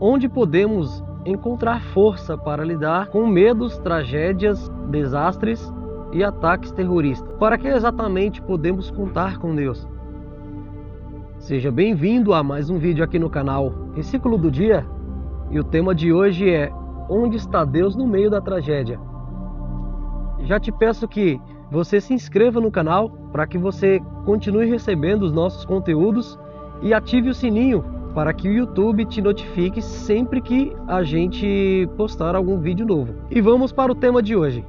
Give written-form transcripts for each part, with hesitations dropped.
onde podemos encontrar força para lidar com medos, tragédias, desastres e ataques terroristas. Para que exatamente podemos contar com Deus? Seja bem-vindo a mais um vídeo aqui no canal Versículo do Dia, e o tema de hoje é: onde está Deus no meio da tragédia? Já te peço que você se inscreva no canal para que você continue recebendo os nossos conteúdos e ative o sininho para que o YouTube te notifique sempre que a gente postar algum vídeo novo. E vamos para o tema de hoje.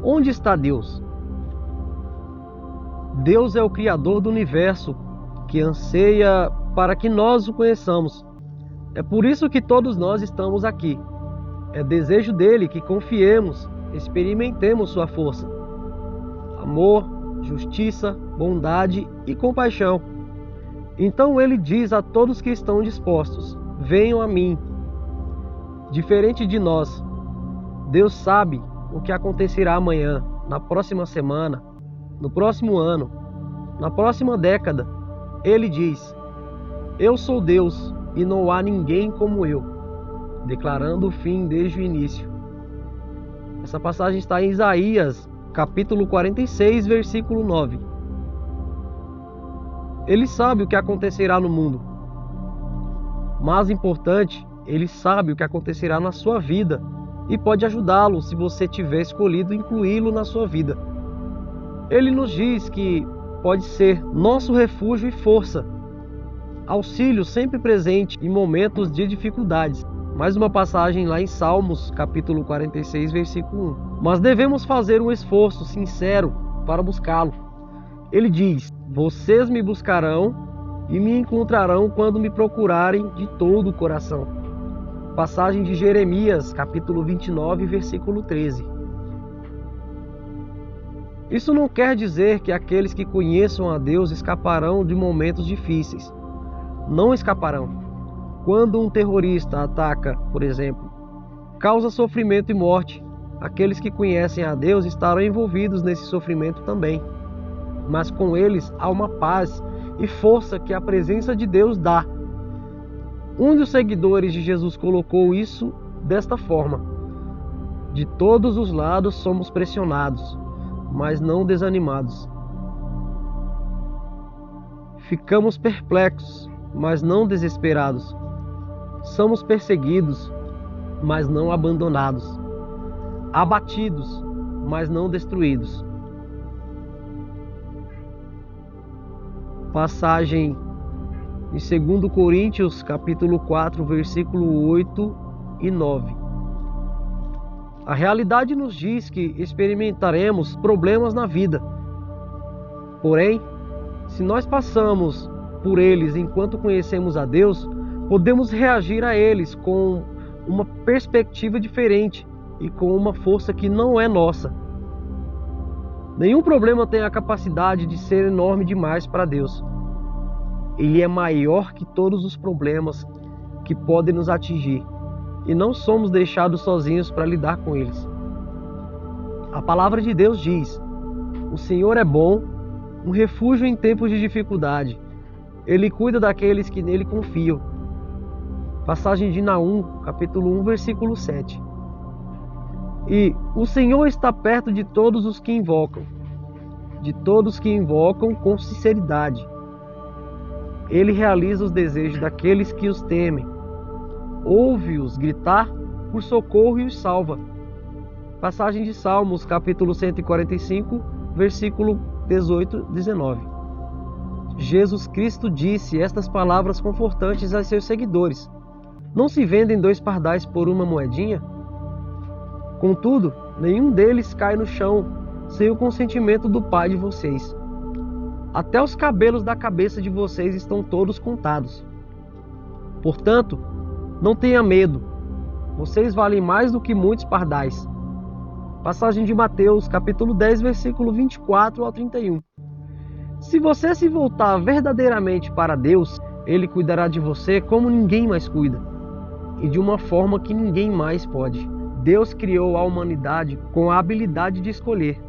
Onde está Deus? Deus é o Criador do universo, que anseia para que nós o conheçamos. É por isso que todos nós estamos aqui. É desejo dele que confiemos, experimentemos sua força, amor, justiça, bondade e compaixão. Então ele diz a todos que estão dispostos: venham a mim. Diferente de nós, Deus sabe o que acontecerá amanhã, na próxima semana, no próximo ano, na próxima década. Ele diz: eu sou Deus e não há ninguém como eu, declarando o fim desde o início. Essa passagem está em Isaías, capítulo 46, versículo 9. Ele sabe o que acontecerá no mundo. Mais importante, ele sabe o que acontecerá na sua vida e pode ajudá-lo se você tiver escolhido incluí-lo na sua vida. Ele nos diz que pode ser nosso refúgio e força, auxílio sempre presente em momentos de dificuldades. Mais uma passagem lá em Salmos, capítulo 46, versículo 1. Mas devemos fazer um esforço sincero para buscá-lo. Ele diz: vocês me buscarão e me encontrarão quando me procurarem de todo o coração. Passagem de Jeremias, capítulo 29, versículo 13. Isso não quer dizer que aqueles que conheçam a Deus escaparão de momentos difíceis. Não escaparão. Quando um terrorista ataca, por exemplo, causa sofrimento e morte, aqueles que conhecem a Deus estarão envolvidos nesse sofrimento também. Mas com eles há uma paz e força que a presença de Deus dá. Um dos seguidores de Jesus colocou isso desta forma: de todos os lados somos pressionados, mas não desanimados. Ficamos perplexos, mas não desesperados. Somos perseguidos, mas não abandonados. Abatidos, mas não destruídos. Passagem em 2 Coríntios, capítulo 4, versículo 8 e 9. A realidade nos diz que experimentaremos problemas na vida. Porém, se nós passamos por eles enquanto conhecemos a Deus, podemos reagir a eles com uma perspectiva diferente e com uma força que não é nossa. Nenhum problema tem a capacidade de ser enorme demais para Deus. Ele é maior que todos os problemas que podem nos atingir, e não somos deixados sozinhos para lidar com eles. A palavra de Deus diz: o Senhor é bom, um refúgio em tempos de dificuldade. Ele cuida daqueles que nele confiam. Passagem de Naum, capítulo 1, versículo 7. E o Senhor está perto de todos os que invocam, com sinceridade. Ele realiza os desejos daqueles que os temem. Ouve-os gritar por socorro e os salva. Passagem de Salmos, capítulo 145, versículo 18 e 19. Jesus Cristo disse estas palavras confortantes a seus seguidores: não se vendem 2 pardais por uma moedinha? Contudo, nenhum deles cai no chão sem o consentimento do Pai de vocês. Até os cabelos da cabeça de vocês estão todos contados. Portanto, não tenha medo. Vocês valem mais do que muitos pardais. Passagem de Mateus, capítulo 10, versículo 24 ao 31. Se você se voltar verdadeiramente para Deus, Ele cuidará de você como ninguém mais cuida, e de uma forma que ninguém mais pode. Deus criou a humanidade com a habilidade de escolher.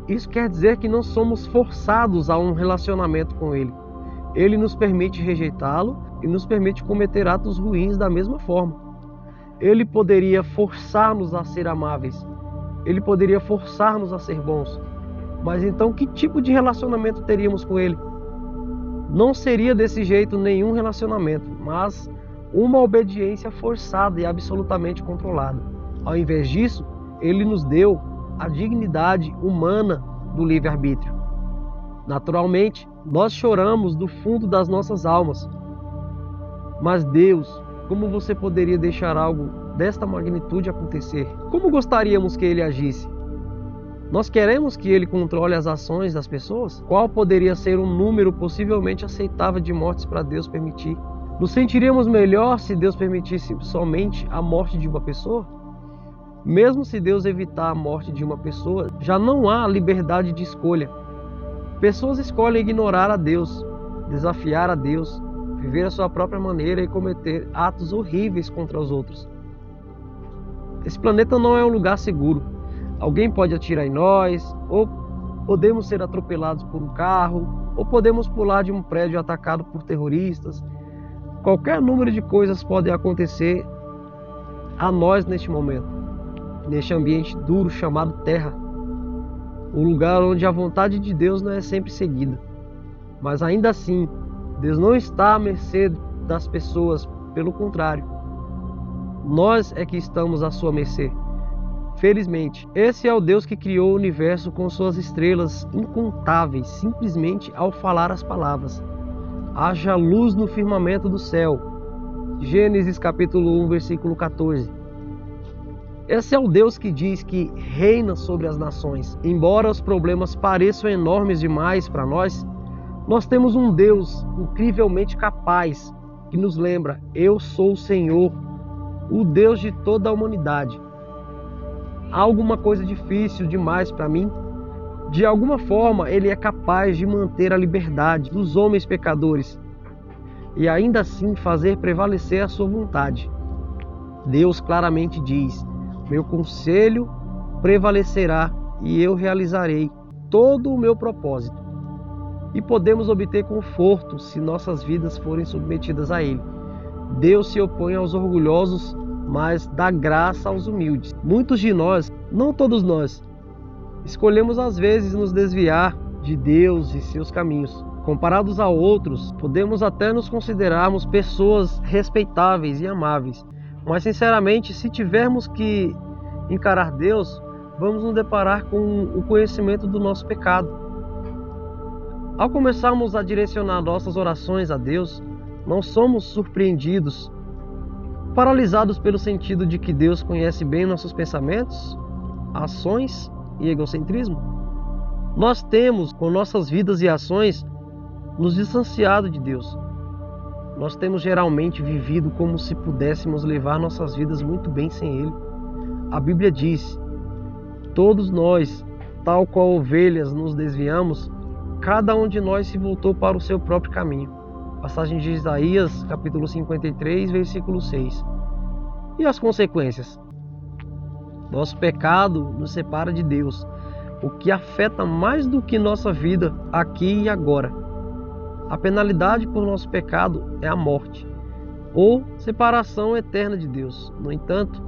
Isso quer dizer que não somos forçados a um relacionamento com Ele. Ele nos permite rejeitá-lo e nos permite cometer atos ruins da mesma forma. Ele poderia forçar-nos a ser amáveis. Ele poderia forçar-nos a ser bons. Mas então que tipo de relacionamento teríamos com ele? Não seria desse jeito nenhum relacionamento, mas uma obediência forçada e absolutamente controlada. Ao invés disso, ele nos deu a dignidade humana do livre-arbítrio. Naturalmente, nós choramos do fundo das nossas almas. Mas Deus, como você poderia deixar algo desta magnitude acontecer? Como gostaríamos que ele agisse? Nós queremos que ele controle as ações das pessoas? Qual poderia ser um número possivelmente aceitável de mortes para Deus permitir? Nos sentiríamos melhor se Deus permitisse somente a morte de uma pessoa? Mesmo se Deus evitar a morte de uma pessoa, já não há liberdade de escolha. Pessoas escolhem ignorar a Deus, desafiar a Deus, viver a sua própria maneira e cometer atos horríveis contra os outros. Esse planeta não é um lugar seguro. Alguém pode atirar em nós, ou podemos ser atropelados por um carro, ou podemos pular de um prédio atacado por terroristas. Qualquer número de coisas podem acontecer a nós neste momento, neste ambiente duro chamado Terra. Um lugar onde a vontade de Deus não é sempre seguida. Mas ainda assim, Deus não está à mercê das pessoas, pelo contrário. Nós é que estamos à sua mercê. Felizmente, esse é o Deus que criou o universo com suas estrelas incontáveis, simplesmente ao falar as palavras. Haja luz no firmamento do céu. Gênesis capítulo 1, versículo 14. Esse é o Deus que diz que reina sobre as nações. Embora os problemas pareçam enormes demais para nós, nós temos um Deus incrivelmente capaz que nos lembra: eu sou o Senhor, o Deus de toda a humanidade. Há alguma coisa difícil demais para mim? De alguma forma, Ele é capaz de manter a liberdade dos homens pecadores e ainda assim fazer prevalecer a sua vontade. Deus claramente diz: meu conselho prevalecerá e eu realizarei todo o meu propósito. E podemos obter conforto se nossas vidas forem submetidas a Ele. Deus se opõe aos orgulhosos, mas dá graça aos humildes. Muitos de nós, não todos nós, escolhemos às vezes nos desviar de Deus e seus caminhos. Comparados a outros, podemos até nos considerarmos pessoas respeitáveis e amáveis. Mas sinceramente, se tivermos que encarar Deus, vamos nos deparar com o conhecimento do nosso pecado. Ao começarmos a direcionar nossas orações a Deus, não somos surpreendidos, paralisados pelo sentido de que Deus conhece bem nossos pensamentos, ações e egocentrismo. Nós temos, com nossas vidas e ações, nos distanciado de Deus. Nós temos geralmente vivido como se pudéssemos levar nossas vidas muito bem sem Ele. A Bíblia diz: todos nós, tal qual ovelhas, nos desviamos, cada um de nós se voltou para o seu próprio caminho. Passagem de Isaías, capítulo 53, versículo 6. E as consequências? Nosso pecado nos separa de Deus, o que afeta mais do que nossa vida aqui e agora. A penalidade por nosso pecado é a morte, ou separação eterna de Deus. No entanto,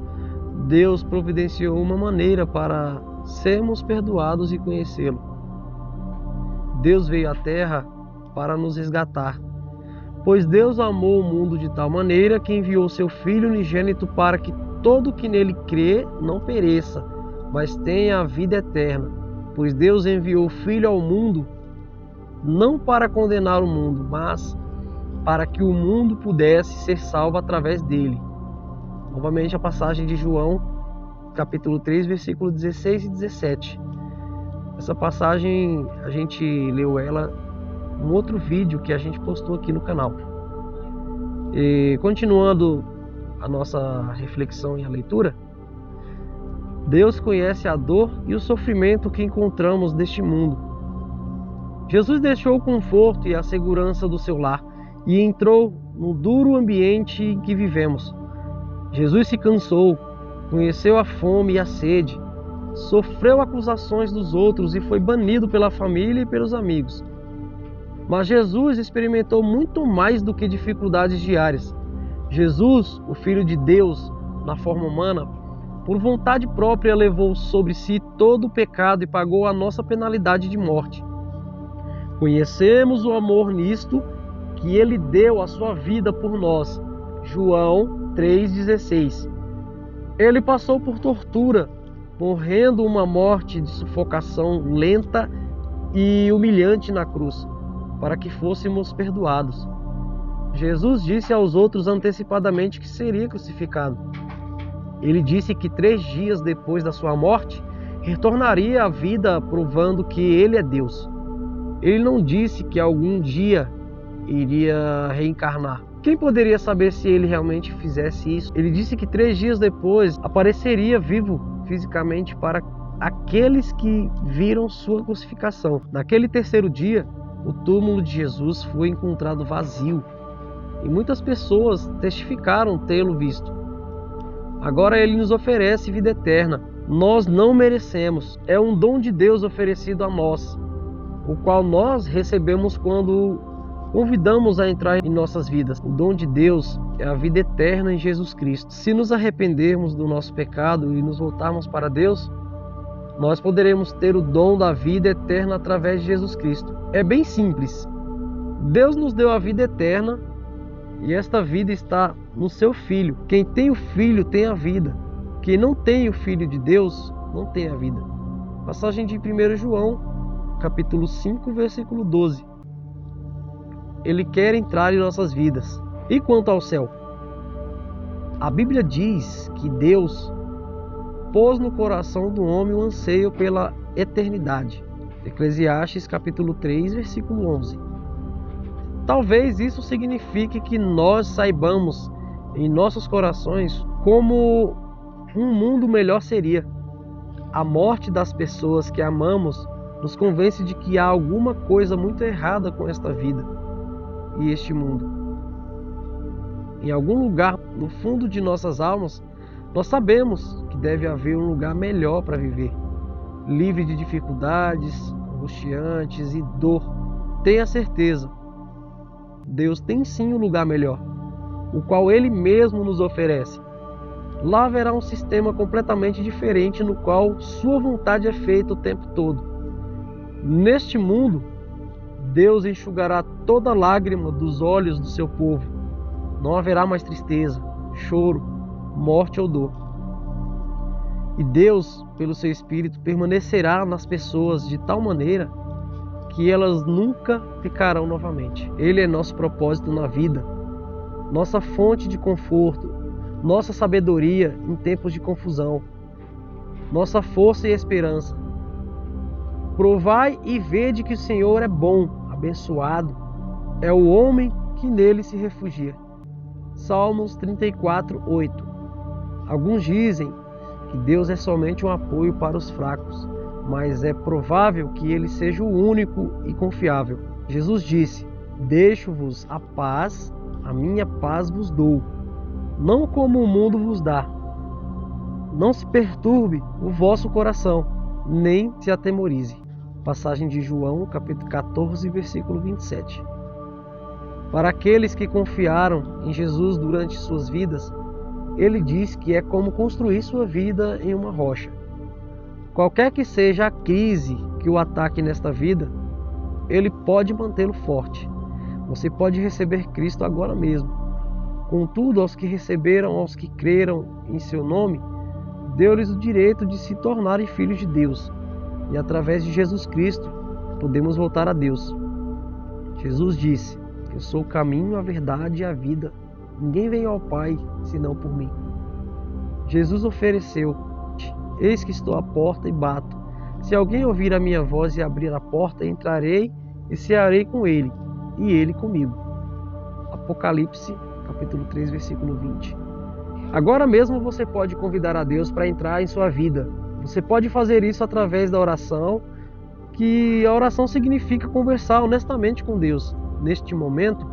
Deus providenciou uma maneira para sermos perdoados e conhecê-lo. Deus veio à terra para nos resgatar, pois Deus amou o mundo de tal maneira que enviou seu Filho unigênito para que todo que nele crê não pereça, mas tenha a vida eterna. Pois Deus enviou o Filho ao mundo não para condenar o mundo, mas para que o mundo pudesse ser salvo através dele. Novamente a passagem de João, capítulo 3, versículo 16 e 17. Essa passagem a gente leu ela em um outro vídeo que a gente postou aqui no canal. E continuando a nossa reflexão e a leitura, Deus conhece a dor e o sofrimento que encontramos neste mundo. Jesus deixou o conforto e a segurança do seu lar e entrou no duro ambiente em que vivemos. Jesus se cansou, conheceu a fome e a sede, sofreu acusações dos outros e foi banido pela família e pelos amigos. Mas Jesus experimentou muito mais do que dificuldades diárias. Jesus, o Filho de Deus, na forma humana, por vontade própria levou sobre si todo o pecado e pagou a nossa penalidade de morte. Conhecemos o amor nisto, que ele deu a sua vida por nós. João 3,16. Ele passou por tortura, morrendo uma morte de sufocação lenta e humilhante na cruz, para que fôssemos perdoados. Jesus disse aos outros antecipadamente que seria crucificado. Ele disse que 3 dias depois da sua morte, retornaria à vida provando que ele é Deus. Ele não disse que algum dia iria reencarnar. Quem poderia saber se ele realmente fizesse isso? Ele disse que 3 dias depois apareceria vivo fisicamente para aqueles que viram sua crucificação. Naquele 3º dia, o túmulo de Jesus foi encontrado vazio e muitas pessoas testificaram tê-lo visto. Agora ele nos oferece vida eterna. Nós não merecemos. É um dom de Deus oferecido a nós, o qual nós recebemos quando convidamos a entrar em nossas vidas. O dom de Deus é a vida eterna em Jesus Cristo. Se nos arrependermos do nosso pecado e nos voltarmos para Deus, nós poderemos ter o dom da vida eterna através de Jesus Cristo. É bem simples. Deus nos deu a vida eterna e esta vida está no seu Filho. Quem tem o Filho tem a vida. Quem não tem o Filho de Deus não tem a vida. Passagem de 1 João, capítulo 5, versículo 12. Ele quer entrar em nossas vidas. E quanto ao céu? A Bíblia diz que Deus pôs no coração do homem o anseio pela eternidade. Eclesiastes capítulo 3, versículo 11. Talvez isso signifique que nós saibamos em nossos corações como um mundo melhor seria. A morte das pessoas que amamos nos convence de que há alguma coisa muito errada com esta vida e este mundo. Em algum lugar no fundo de nossas almas, nós sabemos que deve haver um lugar melhor para viver, livre de dificuldades, angustiantes e dor. Tenha certeza, Deus tem sim um lugar melhor, o qual Ele mesmo nos oferece. Lá haverá um sistema completamente diferente no qual sua vontade é feita o tempo todo. Neste mundo, Deus enxugará toda lágrima dos olhos do seu povo. Não haverá mais tristeza, choro, morte ou dor. E Deus, pelo seu Espírito, permanecerá nas pessoas de tal maneira que elas nunca pecarão novamente. Ele é nosso propósito na vida, nossa fonte de conforto, nossa sabedoria em tempos de confusão, nossa força e esperança. Provai e vede que o Senhor é bom, abençoado é o homem que nele se refugia. Salmos 34, 8. Alguns dizem que Deus é somente um apoio para os fracos, mas é provável que ele seja o único e confiável. Jesus disse: deixo-vos a paz, a minha paz vos dou, não como o mundo vos dá. Não se perturbe o vosso coração, nem se atemorize. Passagem de João, capítulo 14, versículo 27. Para aqueles que confiaram em Jesus durante suas vidas, ele diz que é como construir sua vida em uma rocha. Qualquer que seja a crise que o ataque nesta vida, ele pode mantê-lo forte. Você pode receber Cristo agora mesmo. Contudo, aos que receberam, aos que creram em seu nome, deu-lhes o direito de se tornarem filhos de Deus. E através de Jesus Cristo, podemos voltar a Deus. Jesus disse: eu sou o caminho, a verdade e a vida. Ninguém vem ao Pai, senão por mim. Jesus ofereceu: eis que estou à porta e bato. Se alguém ouvir a minha voz e abrir a porta, entrarei e cearei com ele, e ele comigo. Apocalipse, capítulo 3, versículo 20. Agora mesmo você pode convidar a Deus para entrar em sua vida. Você pode fazer isso através da oração, que a oração significa conversar honestamente com Deus. Neste momento,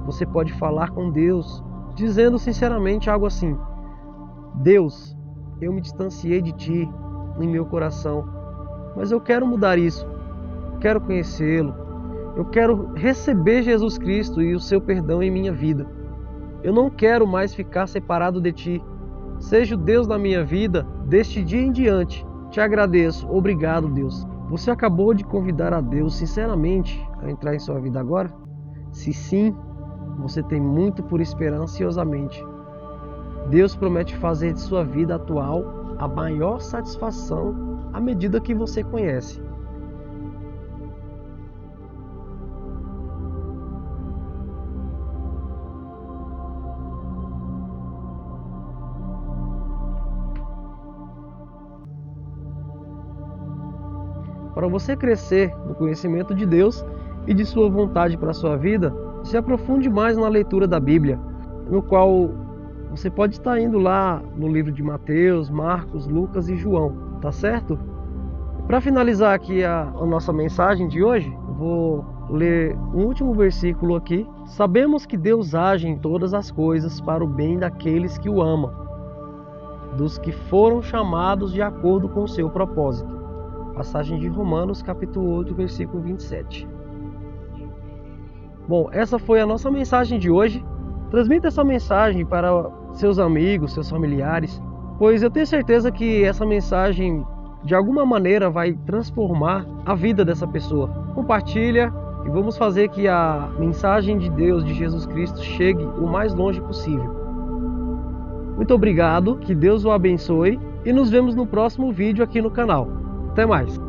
você pode falar com Deus, dizendo sinceramente algo assim: Deus, eu me distanciei de Ti em meu coração, mas eu quero mudar isso. Quero conhecê-lo. Eu quero receber Jesus Cristo e o seu perdão em minha vida. Eu não quero mais ficar separado de Ti. Seja o Deus da minha vida deste dia em diante. Te agradeço. Obrigado, Deus. Você acabou de convidar a Deus sinceramente a entrar em sua vida agora? Se sim, você tem muito por esperar ansiosamente. Deus promete fazer de sua vida atual a maior satisfação à medida que você conhece. Para você crescer no conhecimento de Deus e de sua vontade para a sua vida, se aprofunde mais na leitura da Bíblia, no qual você pode estar indo lá no livro de Mateus, Marcos, Lucas e João, tá certo? Para finalizar aqui a nossa mensagem de hoje, eu vou ler um último versículo aqui. Sabemos que Deus age em todas as coisas para o bem daqueles que o amam, dos que foram chamados de acordo com o seu propósito. Passagem de Romanos, capítulo 8, versículo 27. Bom, essa foi a nossa mensagem de hoje. Transmita essa mensagem para seus amigos, seus familiares, pois eu tenho certeza que essa mensagem de alguma maneira vai transformar a vida dessa pessoa. Compartilha e vamos fazer que a mensagem de Deus, de Jesus Cristo, chegue o mais longe possível. Muito obrigado, que Deus o abençoe e nos vemos no próximo vídeo aqui no canal. Até mais!